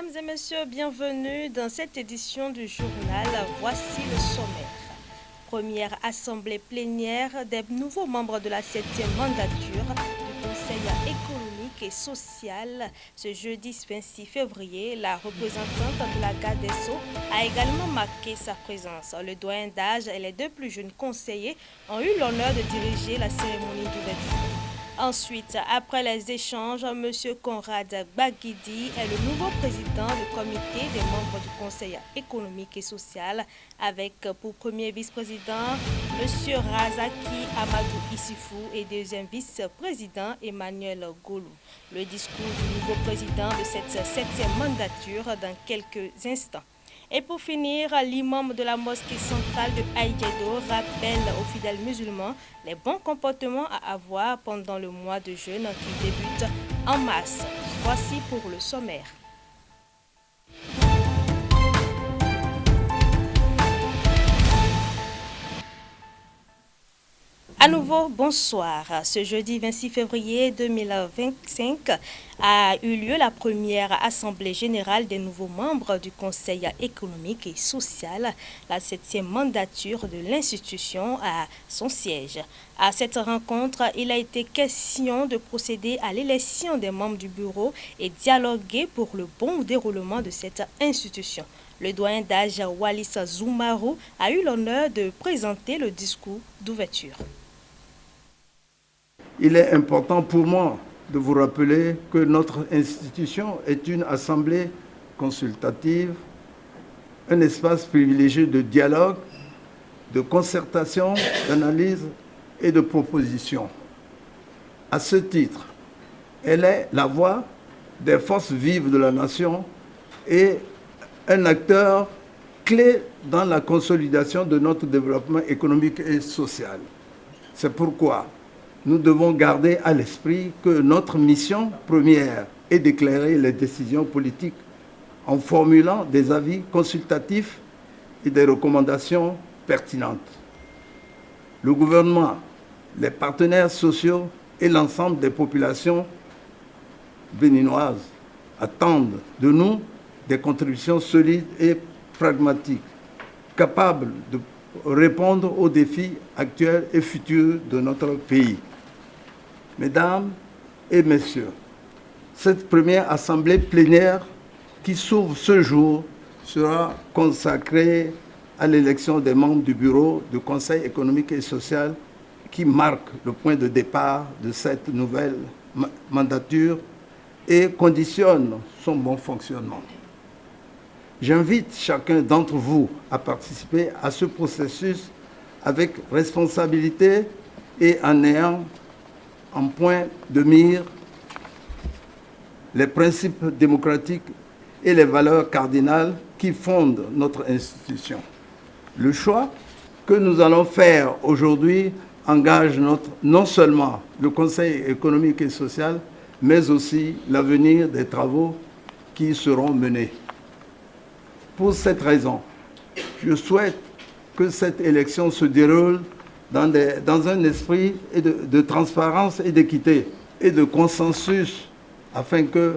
Mesdames et messieurs, bienvenue dans cette édition du journal. Voici le sommaire. Première assemblée plénière des nouveaux membres de la 7e mandature du Conseil économique et social. Ce jeudi 26 février, la représentante de la garde des Sceaux a également marqué sa présence. Le doyen d'âge et les deux plus jeunes conseillers ont eu l'honneur de diriger la cérémonie d'ouverture. Ensuite, après les échanges, M. Conrad Baguidi est le nouveau président du comité des membres du Conseil économique et social avec pour premier vice-président M. Razaki Amadou Issifou et deuxième vice-président Emmanuel Golou. Le discours du nouveau président de cette 7e mandature dans quelques instants. Et pour finir, l'imam de la mosquée centrale de Aïdjedo rappelle aux fidèles musulmans les bons comportements à avoir pendant le mois de jeûne qui débute en mars. Voici pour le sommaire. À nouveau, bonsoir. Ce jeudi 26 février 2025 a eu lieu la première assemblée générale des nouveaux membres du Conseil économique et social, la 7e mandature de l'institution à son siège. À cette rencontre, il a été question de procéder à l'élection des membres du bureau et dialoguer pour le bon déroulement de cette institution. Le doyen d'âge Wallis Zoumarou a eu l'honneur de présenter le discours d'ouverture. Il est important pour moi de vous rappeler que notre institution est une assemblée consultative, un espace privilégié de dialogue, de concertation, d'analyse et de proposition. À ce titre, elle est la voix des forces vives de la nation et un acteur clé dans la consolidation de notre développement économique et social. C'est pourquoi nous devons garder à l'esprit que notre mission première est d'éclairer les décisions politiques en formulant des avis consultatifs et des recommandations pertinentes. Le gouvernement, les partenaires sociaux et l'ensemble des populations béninoises attendent de nous des contributions solides et pragmatiques, capables de répondre aux défis actuels et futurs de notre pays. Mesdames et messieurs, cette première assemblée plénière qui s'ouvre ce jour sera consacrée à l'élection des membres du bureau du Conseil économique et social qui marque le point de départ de cette nouvelle mandature et conditionne son bon fonctionnement. J'invite chacun d'entre vous à participer à ce processus avec responsabilité et en ayant en point de mire les principes démocratiques et les valeurs cardinales qui fondent notre institution. Le choix que nous allons faire aujourd'hui engage non seulement le Conseil économique et social, mais aussi l'avenir des travaux qui y seront menés. Pour cette raison, je souhaite que cette élection se déroule dans un esprit de transparence et d'équité et de consensus afin que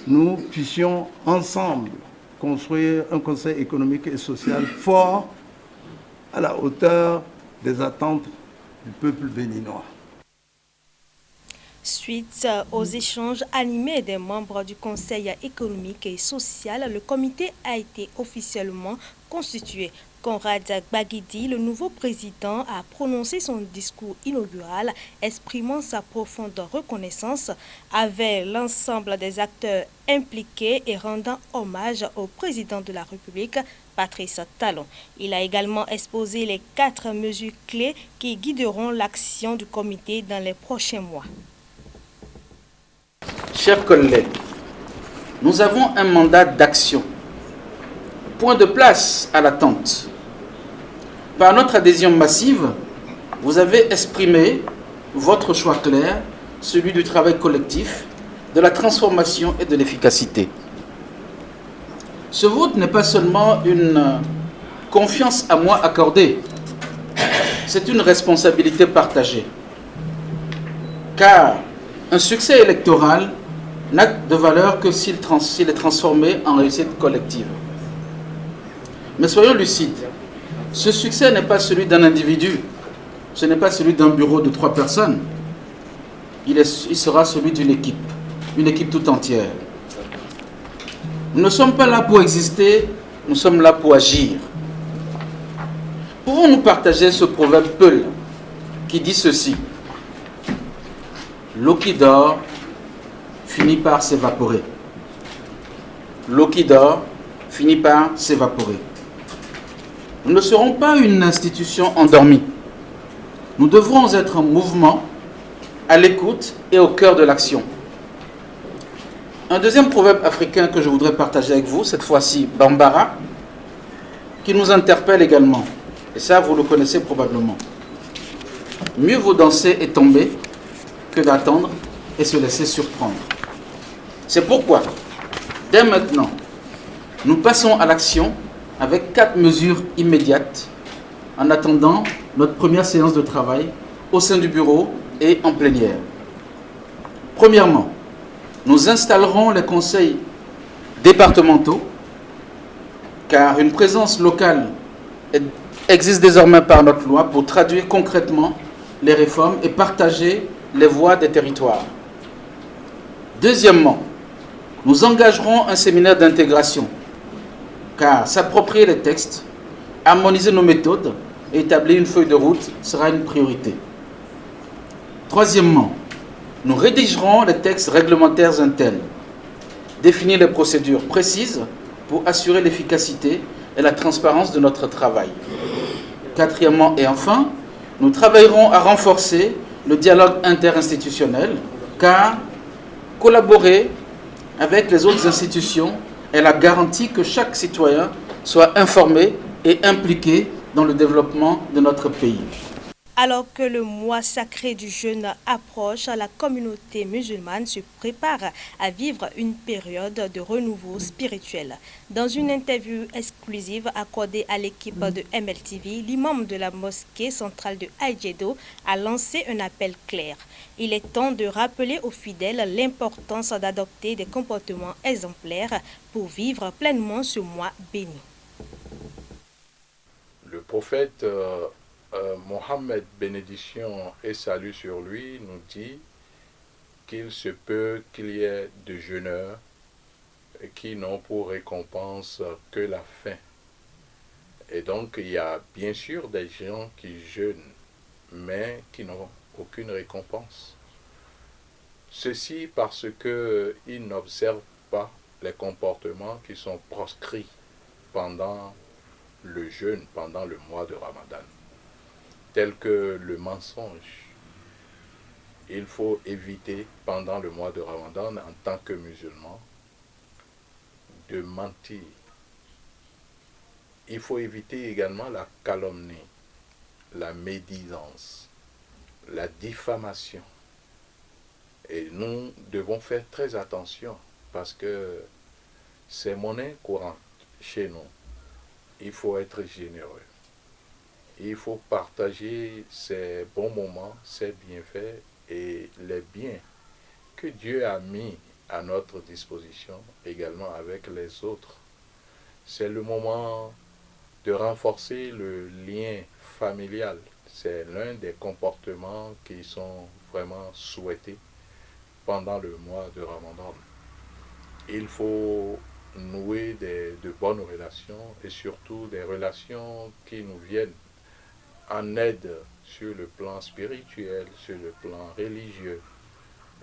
nous puissions ensemble construire un Conseil économique et social fort à la hauteur des attentes du peuple béninois. Suite aux échanges animés des membres du Conseil économique et social, le comité a été officiellement constitué. Conrad Baguidi, le nouveau président, a prononcé son discours inaugural exprimant sa profonde reconnaissance avec l'ensemble des acteurs impliqués et rendant hommage au président de la République, Patrice Talon. Il a également exposé les 4 mesures clés qui guideront l'action du comité dans les prochains mois. Chers collègues, nous avons un mandat d'action. Point de place à l'attente. Par notre adhésion massive, vous avez exprimé votre choix clair, celui du travail collectif, de la transformation et de l'efficacité. Ce vote n'est pas seulement une confiance à moi accordée, c'est une responsabilité partagée. Car un succès électoral n'a de valeur que s'il est transformé en réussite collective. Mais soyons lucides, ce succès n'est pas celui d'un individu, ce n'est pas celui d'un bureau de 3 personnes, il sera celui d'une équipe tout entière. Nous ne sommes pas là pour exister, nous sommes là pour agir. Pouvons-nous partager ce proverbe Peul qui dit ceci: l'eau qui dort finit par s'évaporer. L'eau qui dort finit par s'évaporer. Nous ne serons pas une institution endormie. Nous devrons être en mouvement, à l'écoute et au cœur de l'action. Un deuxième proverbe africain que je voudrais partager avec vous, cette fois-ci Bambara, qui nous interpelle également. Et ça, vous le connaissez probablement. Mieux vaut danser et tomber que d'attendre et se laisser surprendre. C'est pourquoi, dès maintenant, nous passons à l'action avec 4 mesures immédiates en attendant notre première séance de travail au sein du bureau et en plénière. Premièrement, nous installerons les conseils départementaux, car une présence locale existe désormais par notre loi pour traduire concrètement les réformes et partager les voix des territoires. Deuxièmement, nous engagerons un séminaire d'intégration, car s'approprier les textes, harmoniser nos méthodes et établir une feuille de route sera une priorité. Troisièmement, nous rédigerons les textes réglementaires internes, définir les procédures précises pour assurer l'efficacité et la transparence de notre travail. Quatrièmement et enfin, nous travaillerons à renforcer le dialogue interinstitutionnel, car collaborer avec les autres institutions est la garantie que chaque citoyen soit informé et impliqué dans le développement de notre pays. Alors que le mois sacré du jeûne approche, la communauté musulmane se prépare à vivre une période de renouveau spirituel. Dans une interview exclusive accordée à l'équipe de MLTV, l'imam de la mosquée centrale de Aïdjedo a lancé un appel clair. Il est temps de rappeler aux fidèles l'importance d'adopter des comportements exemplaires pour vivre pleinement ce mois béni. Le prophète Mohammed, bénédiction et salut sur lui, nous dit qu'il se peut qu'il y ait de jeûneurs qui n'ont pour récompense que la faim. Et donc il y a bien sûr des gens qui jeûnent, mais qui n'ont aucune récompense. Ceci parce qu'ils n'observent pas les comportements qui sont proscrits pendant le jeûne, pendant le mois de Ramadan, tels que le mensonge. Il faut éviter pendant le mois de Ramadan, en tant que musulman, de mentir. Il faut éviter également la calomnie, la médisance, la diffamation. Et nous devons faire très attention parce que c'est monnaie courante chez nous. Il faut être généreux. Il faut partager ces bons moments, ces bienfaits et les biens que Dieu a mis à notre disposition également avec les autres. C'est le moment de renforcer le lien familial. C'est l'un des comportements qui sont vraiment souhaités pendant le mois de Ramadan. Il faut nouer de bonnes relations et surtout des relations qui nous viennent en aide sur le plan spirituel, sur le plan religieux.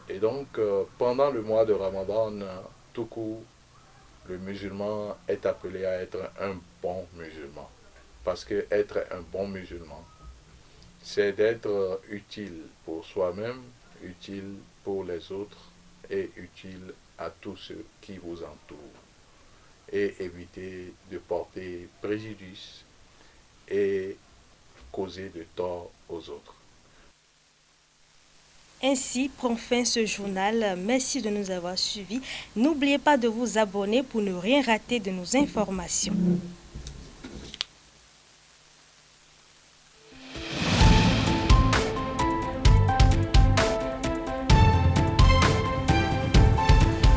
Et donc, pendant le mois de Ramadan, tout court, le musulman est appelé à être un bon musulman. Parce que être un bon musulman, c'est d'être utile pour soi-même, utile pour les autres et utile à tous ceux qui vous entourent. Et éviter de porter préjudice et causer de tort aux autres. Ainsi prend fin ce journal. Merci de nous avoir suivis. N'oubliez pas de vous abonner pour ne rien rater de nos informations.